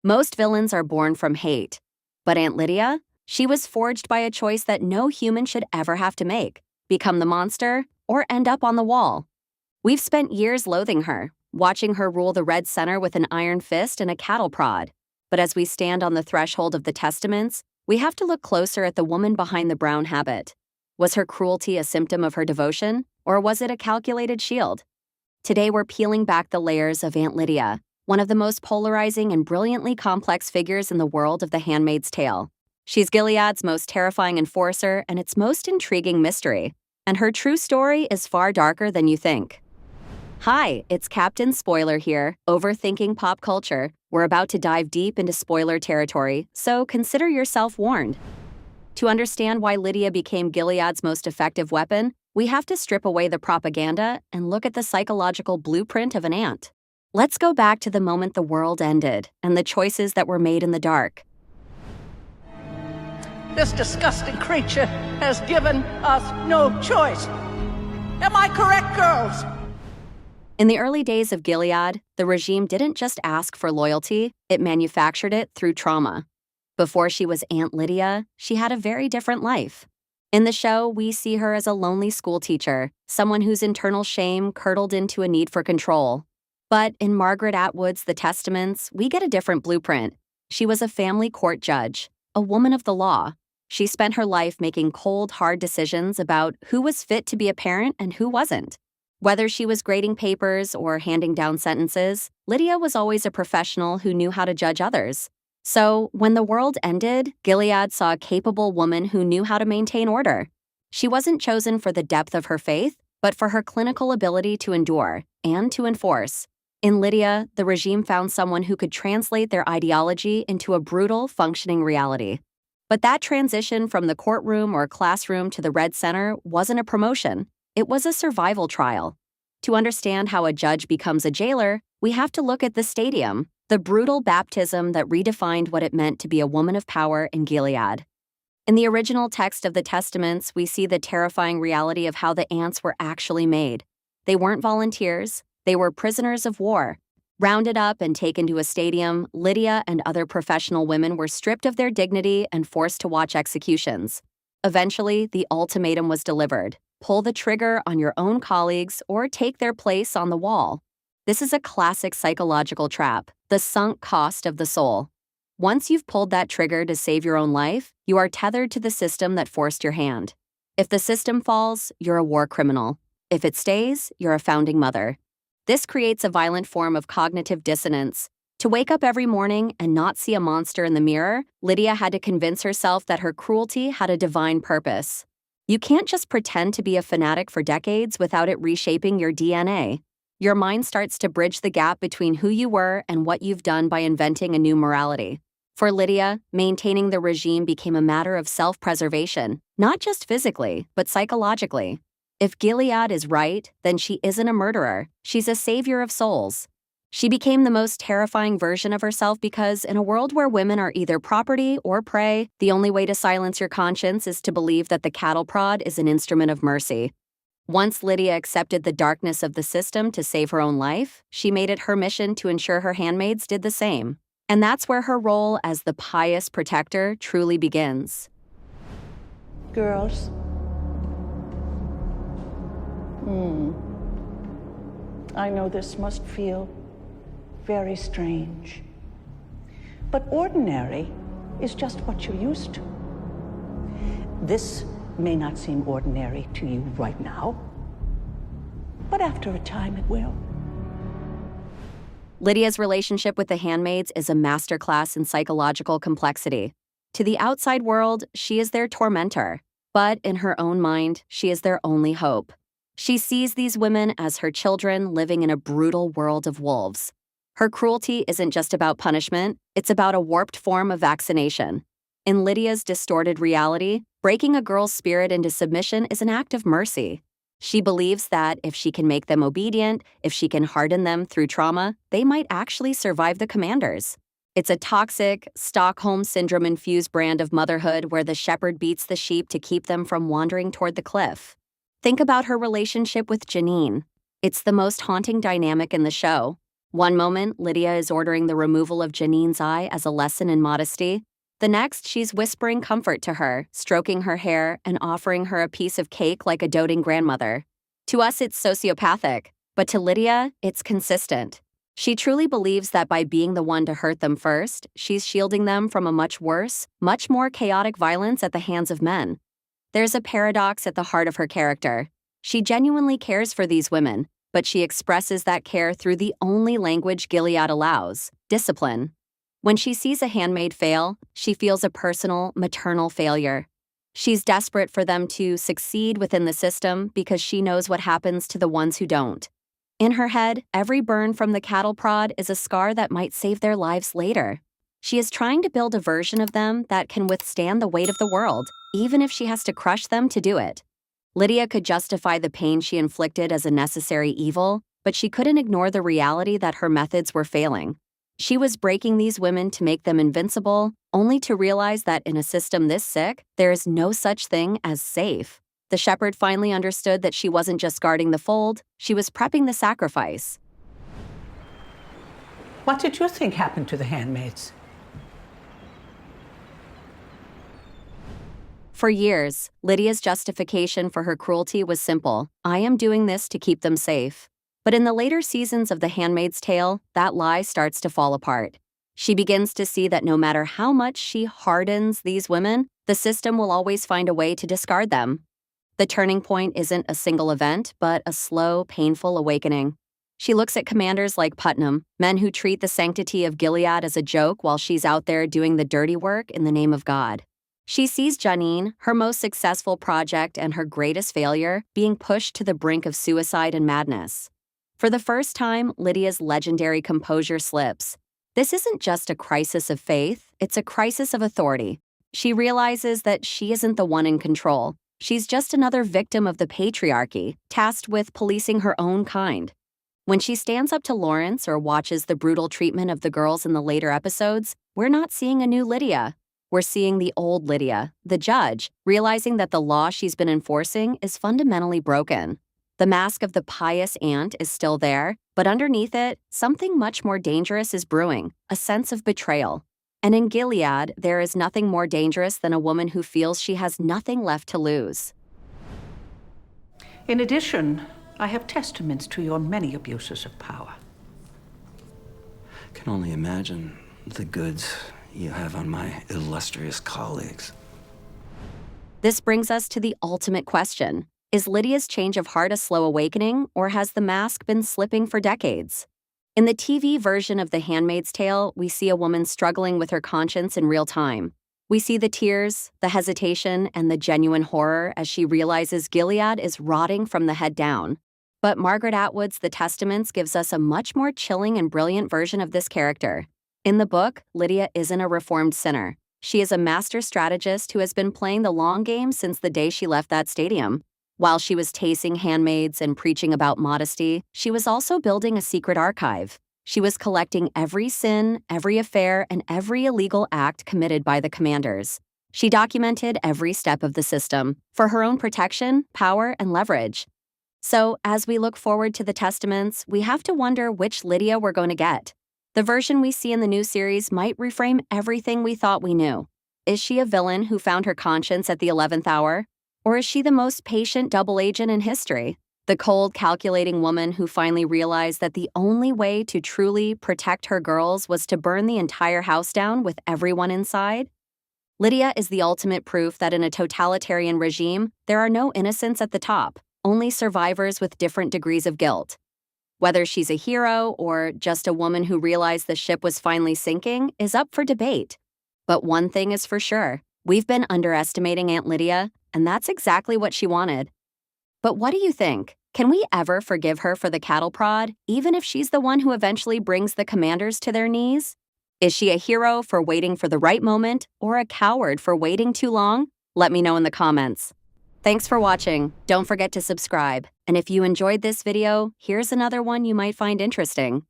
Most villains are born from hate. But Aunt Lydia? She was forged by a choice that no human should ever have to make: become the monster or end up on the wall. We've spent years loathing her, watching her rule the Red Center with an iron fist and a cattle prod. But as we stand on the threshold of the Testaments, we have to look closer at the woman behind the brown habit. Was her cruelty a symptom of her devotion, or was it a calculated shield? Today we're peeling back the layers of Aunt Lydia, one of the most polarizing and brilliantly complex figures in the world of The Handmaid's Tale. She's Gilead's most terrifying enforcer and its most intriguing mystery. And her true story is far darker than you think. Hi, it's Captain Spoiler here, overthinking pop culture. We're about to dive deep into spoiler territory, so consider yourself warned. To understand why Lydia became Gilead's most effective weapon, we have to strip away the propaganda and look at the psychological blueprint of an ant. Let's go back to the moment the world ended and the choices that were made in the dark. This disgusting creature has given us no choice. Am I correct, girls? In the early days of Gilead, the regime didn't just ask for loyalty, it manufactured it through trauma. Before she was Aunt Lydia, she had a very different life. In the show, we see her as a lonely schoolteacher, someone whose internal shame curdled into a need for control. But in Margaret Atwood's The Testaments, we get a different blueprint. She was a family court judge, a woman of the law. She spent her life making cold, hard decisions about who was fit to be a parent and who wasn't. Whether she was grading papers or handing down sentences, Lydia was always a professional who knew how to judge others. So, when the world ended, Gilead saw a capable woman who knew how to maintain order. She wasn't chosen for the depth of her faith, but for her clinical ability to endure and to enforce. In Lydia, the regime found someone who could translate their ideology into a brutal, functioning reality. But that transition from the courtroom or classroom to the Red Center wasn't a promotion. It was a survival trial. To understand how a judge becomes a jailer, we have to look at the stadium, the brutal baptism that redefined what it meant to be a woman of power in Gilead. In the original text of the Testaments, we see the terrifying reality of how the ants were actually made. They weren't volunteers, they were prisoners of war. Rounded up and taken to a stadium, Lydia and other professional women were stripped of their dignity and forced to watch executions. Eventually, the ultimatum was delivered: pull the trigger on your own colleagues or take their place on the wall. This is a classic psychological trap, the sunk cost of the soul. Once you've pulled that trigger to save your own life, you are tethered to the system that forced your hand. If the system falls, you're a war criminal. If it stays, you're a founding mother. This creates a violent form of cognitive dissonance. To wake up every morning and not see a monster in the mirror, Lydia had to convince herself that her cruelty had a divine purpose. You can't just pretend to be a fanatic for decades without it reshaping your DNA. Your mind starts to bridge the gap between who you were and what you've done by inventing a new morality. For Lydia, maintaining the regime became a matter of self-preservation, not just physically, but psychologically. If Gilead is right, then she isn't a murderer. She's a savior of souls. She became the most terrifying version of herself because in a world where women are either property or prey, the only way to silence your conscience is to believe that the cattle prod is an instrument of mercy. Once Lydia accepted the darkness of the system to save her own life, she made it her mission to ensure her handmaids did the same. And that's where her role as the pious protector truly begins. Girls. I know this must feel very strange. But ordinary is just what you're used to. This may not seem ordinary to you right now, but after a time it will. Lydia's relationship with the handmaids is a masterclass in psychological complexity. To the outside world, she is their tormentor, but in her own mind, she is their only hope. She sees these women as her children living in a brutal world of wolves. Her cruelty isn't just about punishment, it's about a warped form of vaccination. In Lydia's distorted reality, breaking a girl's spirit into submission is an act of mercy. She believes that if she can make them obedient, if she can harden them through trauma, they might actually survive the commanders. It's a toxic, Stockholm Syndrome-infused brand of motherhood where the shepherd beats the sheep to keep them from wandering toward the cliff. Think about her relationship with Janine. It's the most haunting dynamic in the show. One moment, Lydia is ordering the removal of Janine's eye as a lesson in modesty. The next, she's whispering comfort to her, stroking her hair, and offering her a piece of cake like a doting grandmother. To us, it's sociopathic, but to Lydia, it's consistent. She truly believes that by being the one to hurt them first, she's shielding them from a much worse, much more chaotic violence at the hands of men. There's a paradox at the heart of her character. She genuinely cares for these women, but she expresses that care through the only language Gilead allows: discipline. When she sees a handmaid fail, she feels a personal, maternal failure. She's desperate for them to succeed within the system because she knows what happens to the ones who don't. In her head, every burn from the cattle prod is a scar that might save their lives later. She is trying to build a version of them that can withstand the weight of the world, even if she has to crush them to do it. Lydia could justify the pain she inflicted as a necessary evil, but she couldn't ignore the reality that her methods were failing. She was breaking these women to make them invincible, only to realize that in a system this sick, there is no such thing as safe. The shepherd finally understood that she wasn't just guarding the fold, she was prepping the sacrifice. What did you think happened to the handmaids? For years, Lydia's justification for her cruelty was simple: I am doing this to keep them safe. But in the later seasons of The Handmaid's Tale, that lie starts to fall apart. She begins to see that no matter how much she hardens these women, the system will always find a way to discard them. The turning point isn't a single event, but a slow, painful awakening. She looks at commanders like Putnam, men who treat the sanctity of Gilead as a joke while she's out there doing the dirty work in the name of God. She sees Janine, her most successful project and her greatest failure, being pushed to the brink of suicide and madness. For the first time, Lydia's legendary composure slips. This isn't just a crisis of faith, it's a crisis of authority. She realizes that she isn't the one in control. She's just another victim of the patriarchy, tasked with policing her own kind. When she stands up to Lawrence or watches the brutal treatment of the girls in the later episodes, we're not seeing a new Lydia. We're seeing the old Lydia, the judge, realizing that the law she's been enforcing is fundamentally broken. The mask of the pious aunt is still there, but underneath it, something much more dangerous is brewing, a sense of betrayal. And in Gilead, there is nothing more dangerous than a woman who feels she has nothing left to lose. In addition, I have testaments to your many abuses of power. Can only imagine the goods you have on my illustrious colleagues. This brings us to the ultimate question. Is Lydia's change of heart a slow awakening, or has the mask been slipping for decades? In the TV version of The Handmaid's Tale, we see a woman struggling with her conscience in real time. We see the tears, the hesitation, and the genuine horror as she realizes Gilead is rotting from the head down. But Margaret Atwood's The Testaments gives us a much more chilling and brilliant version of this character. In the book, Lydia isn't a reformed sinner. She is a master strategist who has been playing the long game since the day she left that stadium. While she was tasing handmaids and preaching about modesty, she was also building a secret archive. She was collecting every sin, every affair, and every illegal act committed by the commanders. She documented every step of the system for her own protection, power, and leverage. So, as we look forward to the Testaments, we have to wonder which Lydia we're going to get. The version we see in the new series might reframe everything we thought we knew. Is she a villain who found her conscience at the 11th hour? Or is she the most patient double agent in history? The cold, calculating woman who finally realized that the only way to truly protect her girls was to burn the entire house down with everyone inside? Lydia is the ultimate proof that in a totalitarian regime, there are no innocents at the top, only survivors with different degrees of guilt. Whether she's a hero or just a woman who realized the ship was finally sinking is up for debate. But one thing is for sure, we've been underestimating Aunt Lydia, and that's exactly what she wanted. But what do you think? Can we ever forgive her for the cattle prod, even if she's the one who eventually brings the commanders to their knees? Is she a hero for waiting for the right moment, or a coward for waiting too long? Let me know in the comments. Thanks for watching. Don't forget to subscribe. And if you enjoyed this video, here's another one you might find interesting.